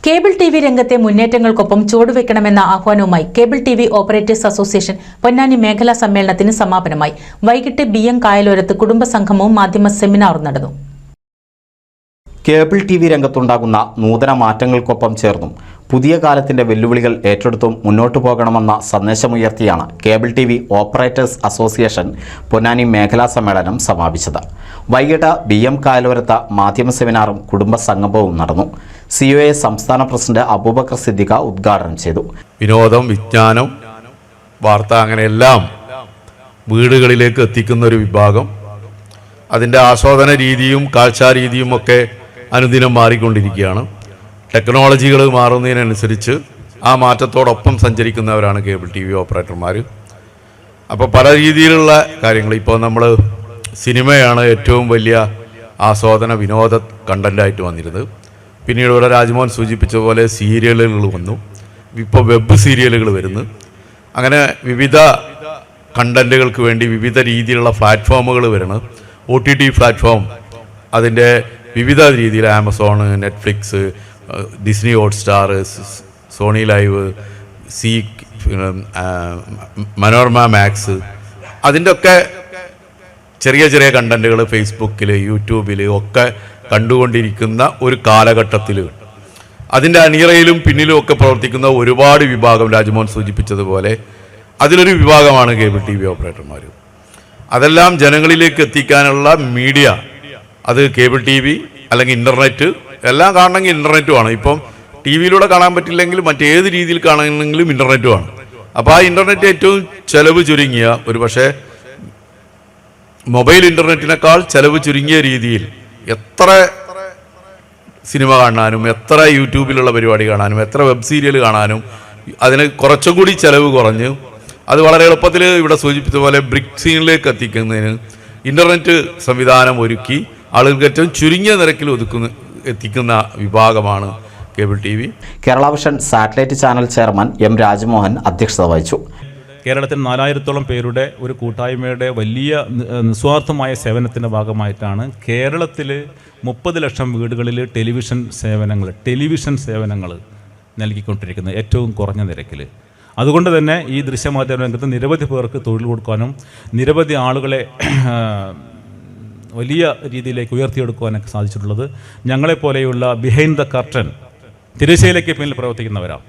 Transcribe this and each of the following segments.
Cable TV രംഗത്തെ മുന്നേറ്റങ്ങൾക്കൊപ്പം ചുവടുവെക്കണമെന്ന ആഹ്വാനവുമായി cable TV operators association Ponnani മേഖലാ സമ്മേളനത്തിന് സമാപനമായി. വൈകിട്ട് BM കായലോരത്ത് കുടുംബസംഗമവും മാധ്യമ സെമിനാറും നടന്നു. കേബിൾ ടിവി രംഗത്തുണ്ടാകുന്ന നൂതന മാറ്റങ്ങൾക്കൊപ്പം ചേർന്നും പുതിയ കാലത്തിന്റെ വെല്ലുവിളികൾ ഏറ്റെടുത്തും മുന്നോട്ടു പോകണമെന്ന സന്ദേശമുയർത്തിയാണ് cable TV operators association Ponnani മേഖലാ സമ്മേളനം സമാപിച്ചത്. വൈകിട്ട് BM കായലോരത്ത് മാധ്യമ സെമിനാറും കുടുംബസംഗമവും നടന്നു. COA സംസ്ഥാന പ്രസിഡന്റ് അബൂബക്കർ സിദ്ദിഖ ഉദ്ഘാടനം ചെയ്തു. വിനോദം, വിജ്ഞാനം, വാർത്ത അങ്ങനെയെല്ലാം വീടുകളിലേക്ക് എത്തിക്കുന്ന ഒരു വിഭാഗം, അതിൻ്റെ ആസ്വാദന രീതിയും കാഴ്ചാരീതിയും ഒക്കെ അനുദിനം മാറിക്കൊണ്ടിരിക്കുകയാണ്. ടെക്നോളജികൾ മാറുന്നതിനനുസരിച്ച് ആ മാറ്റത്തോടൊപ്പം സഞ്ചരിക്കുന്നവരാണ് കേബിൾ TV ഓപ്പറേറ്റർമാർ. അപ്പോൾ പല രീതിയിലുള്ള കാര്യങ്ങൾ, ഇപ്പോൾ നമ്മൾ സിനിമയാണ് ഏറ്റവും വലിയ ആസ്വാദന വിനോദ കണ്ടൻ്റായിട്ട് വന്നിരുന്നത്. പിന്നീട് ഇവിടെ രാജ്മോഹൻ സൂചിപ്പിച്ച പോലെ സീരിയലുകൾ വന്നു, ഇപ്പോൾ വെബ് സീരിയലുകൾ വരുന്നു. അങ്ങനെ വിവിധ കണ്ടൻറ്റുകൾക്ക് വേണ്ടി വിവിധ രീതിയിലുള്ള പ്ലാറ്റ്ഫോമുകൾ വരുന്നു. OTT പ്ലാറ്റ്ഫോം, അതിൻ്റെ വിവിധ രീതിയിൽ Amazon, Netflix, Disney Hotstar, Sony LIV, Manorama Max, അതിൻ്റെ ഒക്കെ ചെറിയ ചെറിയ കണ്ടൻറ്റുകൾ ഫേസ്ബുക്കിൽ, യൂട്യൂബിൽ ഒക്കെ കണ്ടുകൊണ്ടിരിക്കുന്ന ഒരു കാലഘട്ടത്തിൽ അതിൻ്റെ അണിയറയിലും പിന്നിലും ഒക്കെ പ്രവർത്തിക്കുന്ന ഒരുപാട് വിഭാഗം, രാജ്മോഹൻ സൂചിപ്പിച്ചതുപോലെ അതിലൊരു വിഭാഗമാണ് കേബിൾ TV ഓപ്പറേറ്റർമാർ. അതെല്ലാം ജനങ്ങളിലേക്ക് എത്തിക്കാനുള്ള മീഡിയ, അത് കേബിൾ TV അല്ലെങ്കിൽ ഇൻ്റർനെറ്റ്, എല്ലാം കാണണമെങ്കിൽ ഇൻ്റർനെറ്റുമാണ്. ഇപ്പം TV-യിലൂടെ കാണാൻ പറ്റില്ലെങ്കിൽ മറ്റേത് രീതിയിൽ കാണണമെങ്കിലും ഇൻ്റർനെറ്റുമാണ്. അപ്പോൾ ആ ഇൻ്റർനെറ്റ് ഏറ്റവും ചെലവ് ചുരുങ്ങിയ, ഒരു പക്ഷേ മൊബൈൽ ഇൻ്റർനെറ്റിനേക്കാൾ ചെലവ് ചുരുങ്ങിയ രീതിയിൽ എത്ര സിനിമ കാണാനും, എത്ര യൂട്യൂബിലുള്ള പരിപാടി കാണാനും, എത്ര വെബ് സീരിയൽ കാണാനും അതിന് കുറച്ചും കൂടി ചെലവ് കുറഞ്ഞ് അത് വളരെ എളുപ്പത്തിൽ ഇവിടെ സൂചിപ്പിച്ച പോലെ ബ്രിക് സീനിലേക്ക് എത്തിക്കുന്നതിന് ഇൻ്റർനെറ്റ് സംവിധാനം ഒരുക്കി ആളുകൾക്ക് ഏറ്റവും ചുരുങ്ങിയ നിരക്കിൽ എത്തിക്കുന്ന വിഭാഗമാണ് cable TV. Kerala vision satellite channel chairman M. Rajmohan അധ്യക്ഷത വഹിച്ചു. കേരളത്തിൽ 4000-ഓളം പേരുടെ ഒരു കൂട്ടായ്മയുടെ വലിയ നിസ്വാർത്ഥമായ സേവനത്തിൻ്റെ ഭാഗമായിട്ടാണ് കേരളത്തിൽ 30 ലക്ഷം വീടുകളിൽ ടെലിവിഷൻ സേവനങ്ങൾ നൽകിക്കൊണ്ടിരിക്കുന്നത്, ഏറ്റവും കുറഞ്ഞ നിരക്കിൽ. അതുകൊണ്ട് തന്നെ ഈ ദൃശ്യമാധ്യമ രംഗത്ത് നിരവധി പേർക്ക് തൊഴിൽ കൊടുക്കാനും നിരവധി ആളുകളെ വലിയ രീതിയിലേക്ക് ഉയർത്തിയെടുക്കുവാനൊക്കെ സാധിച്ചിട്ടുള്ളത് ഞങ്ങളെപ്പോലെയുള്ള ബിഹൈൻഡ് ദ കർട്ടൻ, തിരശ്ശീലയ്ക്ക് പിന്നിൽ പ്രവർത്തിക്കുന്നവരാണ്.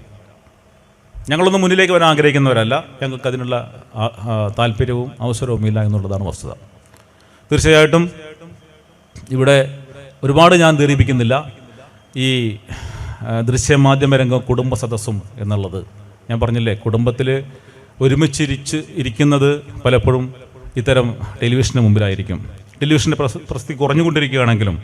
ഞങ്ങളൊന്നും മുന്നിലേക്ക് വരാൻ ആഗ്രഹിക്കുന്നവരല്ല, ഞങ്ങൾക്ക് അതിനുള്ള താല്പര്യവും അവസരവും ഇല്ല എന്നുള്ളതാണ് വസ്തുത. തീർച്ചയായിട്ടും ഇവിടെ ഒരുപാട് ഞാൻ ദീർഘിപ്പിക്കുന്നില്ല. ഈ ദൃശ്യമാധ്യമ രംഗം കുടുംബ സദസ്സും എന്നുള്ളത് ഞാൻ പറഞ്ഞില്ലേ, കുടുംബത്തിൽ ഇരിക്കുന്നത് പലപ്പോഴും ഇത്തരം ടെലിവിഷന് മുമ്പിലായിരിക്കും. ടെലിവിഷൻ്റെ പ്രസക്തി കുറഞ്ഞുകൊണ്ടിരിക്കുകയാണെങ്കിലും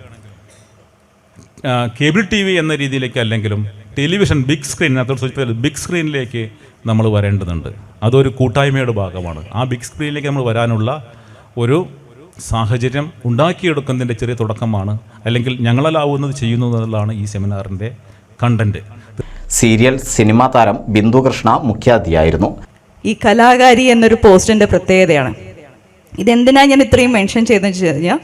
കേബിൾ TV എന്ന രീതിയിലേക്ക് അല്ലെങ്കിലും ടെലിവിഷൻ ബിഗ് സ്ക്രീൻ, നേരത്തെ സൂചിപ്പിച്ചത് ബിഗ് സ്ക്രീനിലേക്ക് നമ്മൾ വരേണ്ടതുണ്ട്. അതൊരു കൂട്ടായ്മയുടെ ഭാഗമാണ്. ആ ബിഗ് സ്ക്രീനിലേക്ക് നമ്മൾ വരാനുള്ള ഒരു സാഹചര്യം ഉണ്ടാക്കിയെടുക്കുന്നതിൻ്റെ ചെറിയ തുടക്കമാണ്, അല്ലെങ്കിൽ ഞങ്ങളാവുന്നത് ചെയ്യുന്നു എന്നുള്ളതാണ് ഈ സെമിനാറിൻ്റെ കണ്ടന്റ്. സീരിയൽ സിനിമാ താരം ബിന്ദു കൃഷ്ണ മുഖ്യാതിഥിയായിരുന്നു. ഈ കലാകാരി എന്നൊരു പോസ്റ്റിൻ്റെ പ്രത്യേകതയാണ്. ഇതെന്തിനാ ഞാൻ ഇത്രയും മെൻഷൻ ചെയ്തെന്ന് വെച്ച് കഴിഞ്ഞാൽ,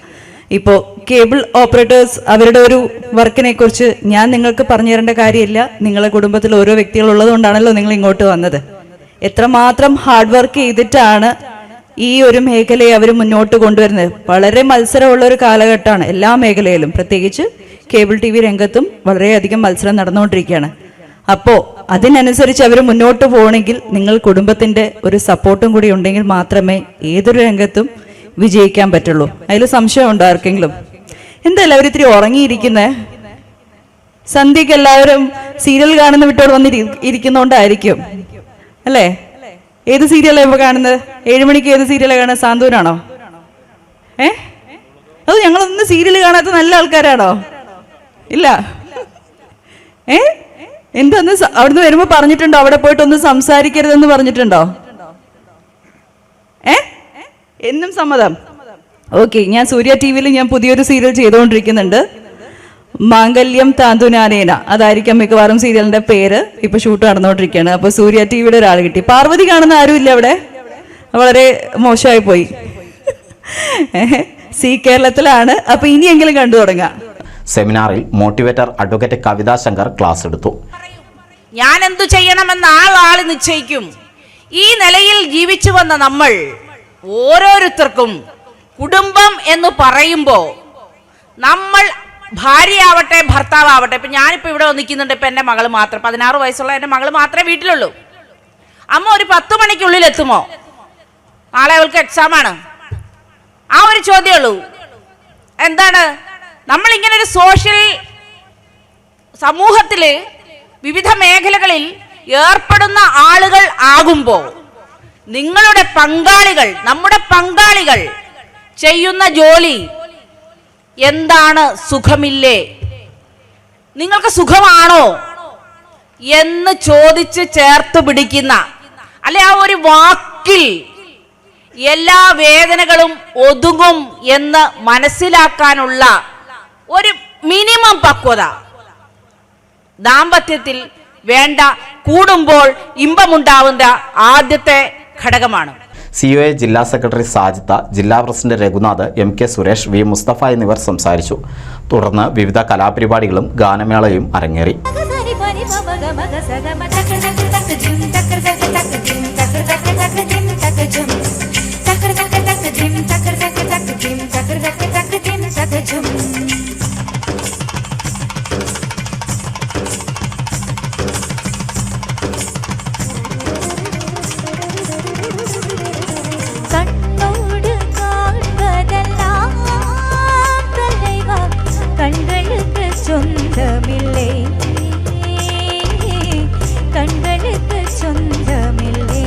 ഇപ്പോൾ കേബിൾ ഓപ്പറേറ്റേഴ്സ് അവരുടെ ഒരു വർക്കിനെ കുറിച്ച് ഞാൻ നിങ്ങൾക്ക് പറഞ്ഞു തരേണ്ട കാര്യമില്ല. നിങ്ങളുടെ കുടുംബത്തിൽ ഓരോ വ്യക്തികളുള്ളത് കൊണ്ടാണല്ലോ നിങ്ങൾ ഇങ്ങോട്ട് വന്നത്. എത്രമാത്രം ഹാർഡ് വർക്ക് ചെയ്തിട്ടാണ് ഈ ഒരു മേഖലയെ അവർ മുന്നോട്ട് കൊണ്ടുവരുന്നത്. വളരെ മത്സരമുള്ള ഒരു കാലഘട്ടമാണ് എല്ലാ മേഖലയിലും, പ്രത്യേകിച്ച് കേബിൾ TV രംഗത്തും വളരെയധികം മത്സരം നടന്നുകൊണ്ടിരിക്കുകയാണ്. അപ്പോൾ അതിനനുസരിച്ച് അവർ മുന്നോട്ട് പോകണമെങ്കിൽ നിങ്ങൾ കുടുംബത്തിൻ്റെ ഒരു സപ്പോർട്ടും കൂടി ഉണ്ടെങ്കിൽ മാത്രമേ ഏതൊരു രംഗത്തും വിജയിക്കാൻ പറ്റുള്ളൂ. അതിൽ സംശയമുണ്ടോ ആർക്കെങ്കിലും? എന്താ എല്ലാവരും ഇത്തിരി ഉറങ്ങിയിരിക്കുന്നത്? സന്ധ്യക്ക് എല്ലാവരും സീരിയൽ കാണുന്ന വിട്ടോട് വന്ന് ഇരിക്കുന്നോണ്ടായിരിക്കും അല്ലേ? ഏത് സീരിയലാണ് ഇപ്പോൾ കാണുന്നത്? 7 മണിക്ക് ഏത് സീരിയലാണ് കാണുന്നത്? സാന്ത്വനാണോ? അത് ഞങ്ങളൊന്നും സീരിയൽ കാണാത്ത നല്ല ആൾക്കാരാണോ? ഇല്ല. എന്തൊന്ന് അവിടുന്ന് വരുമ്പോൾ പറഞ്ഞിട്ടുണ്ടോ അവിടെ പോയിട്ടൊന്ന് സംസാരിക്കരുതെന്ന് പറഞ്ഞിട്ടുണ്ടോ? എന്നും സമ്മതം. ഓക്കെ, ഞാൻ സൂര്യ TV-യിൽ ഞാൻ പുതിയൊരു സീരിയൽ ചെയ്തുകൊണ്ടിരിക്കുന്നുണ്ട്, മാംഗല്യം താന്തുനാനേന. അതായിരിക്കും മിക്കവാറും സീരിയലിന്റെ പേര്. ഇപ്പൊ ഷൂട്ട് നടന്നുകൊണ്ടിരിക്കുകയാണ്. അപ്പൊ സൂര്യ TV-യുടെ ഒരാൾ കിട്ടി. പാർവതി കാണുന്ന ആരും ഇല്ല അവിടെ? വളരെ മോശമായി പോയി. കേരളത്തിലാണ്. അപ്പൊ ഇനിയെങ്കിലും കണ്ടു തുടങ്ങാം. സെമിനാറിൽ മോട്ടിവേറ്റർ അഡ്വക്കേറ്റ് കവിതാ ശങ്കർ ക്ലാസ് എടുത്തു. ഞാൻ എന്തു ചെയ്യണമെന്ന് ആൾ നിശ്ചയിക്കും. ഈ നിലയിൽ ജീവിച്ചു വന്ന നമ്മൾ ഓരോരുത്തർക്കും കുടുംബം എന്ന് പറയുമ്പോൾ നമ്മൾ ഭാര്യയാവട്ടെ ഭർത്താവട്ടെ, ഇപ്പം ഞാനിപ്പോൾ ഇവിടെ നിൽക്കുന്നുണ്ട്, ഇപ്പം എൻ്റെ മകൾ മാത്രം 16 വയസ്സുള്ള എൻ്റെ മകൾ മാത്രമേ വീട്ടിലുള്ളൂ. അമ്മ ഒരു 10 മണിക്കുള്ളിൽ എത്തുമോ? നാളെ അവൾക്ക് എക്സാമാണ്. ആ ഒരു ചോദ്യമേ ഉള്ളൂ. എന്താണ് നമ്മളിങ്ങനെ ഒരു സോഷ്യൽ സമൂഹത്തിൽ വിവിധ മേഖലകളിൽ ഏർപ്പെടുന്ന ആളുകൾ ആകുമ്പോൾ നിങ്ങളുടെ പങ്കാളികൾ, നമ്മുടെ പങ്കാളികൾ ചെയ്യുന്ന ജോലി എന്താണ്, സുഖമില്ലേ, നിങ്ങൾക്ക് സുഖമാണോ എന്ന് ചോദിച്ച് ചേർത്ത് പിടിക്കുന്ന, അല്ലെ ആ ഒരു വാക്കിൽ എല്ലാ വേദനകളും ഒതുങ്ങും എന്ന് മനസ്സിലാക്കാനുള്ള ഒരു മിനിമം പക്വത ദാമ്പത്യത്തിൽ വേണ്ട, കൂടുമ്പോൾ ഇമ്പമുണ്ടാവുന്ന ആദ്യത്തെ ഘടകമാണ്. COA ജില്ലാ സെക്രട്ടറി സാജിത്ത, ജില്ലാ president Raghunath, MK Suresh, V Mustafa എന്നിവർ സംസാരിച്ചു. തുടർന്ന് വിവിധ കലാപരിപാടികളും ഗാനമേളയും അരങ്ങേറി. கண்களுக்கு சொந்தமில்லை, கண்களுக்கு சொந்தமில்லை,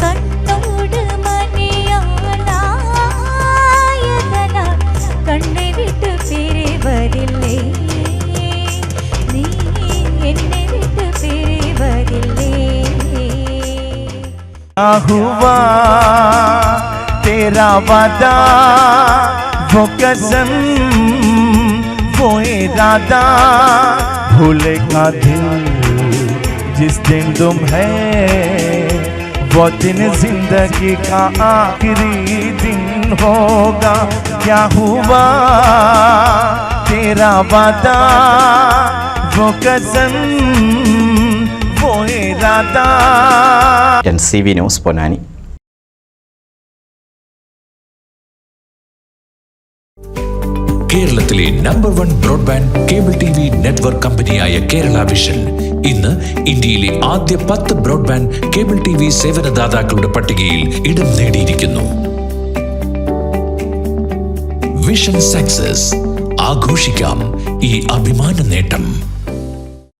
கண்ணோடு மணியானாயதனால் கண்ணை விட்டு பிரிவதில்லை, நீ என்னை விட்டு பிரிவதில்லை. हुआ तेरा वादा, वो कसम, वो इरादा, भूलेगा दिल जिस दिन तुम है, वो दिन जिंदगी का आखिरी दिन होगा. क्या हुआ तेरा वादा, वो कसम, वो इरादा. NCV news Ponnani. കേരളത്തിലെ number 1 broadband cable TV network കമ്പനിയായ കേരള വിഷൻ ഇന്ന് ഇന്ത്യയിലെ ആദ്യ 10 ബ്രോഡ്ബാൻഡ് കേബിൾ TV സേവനദാതാക്കളുടെ പട്ടികയിൽ ഇടം നേടിയിരിക്കുന്നു. വിഷൻ സക്സസ്, ആഘോഷിക്കാം ഈ അഭിമാന നേട്ടം.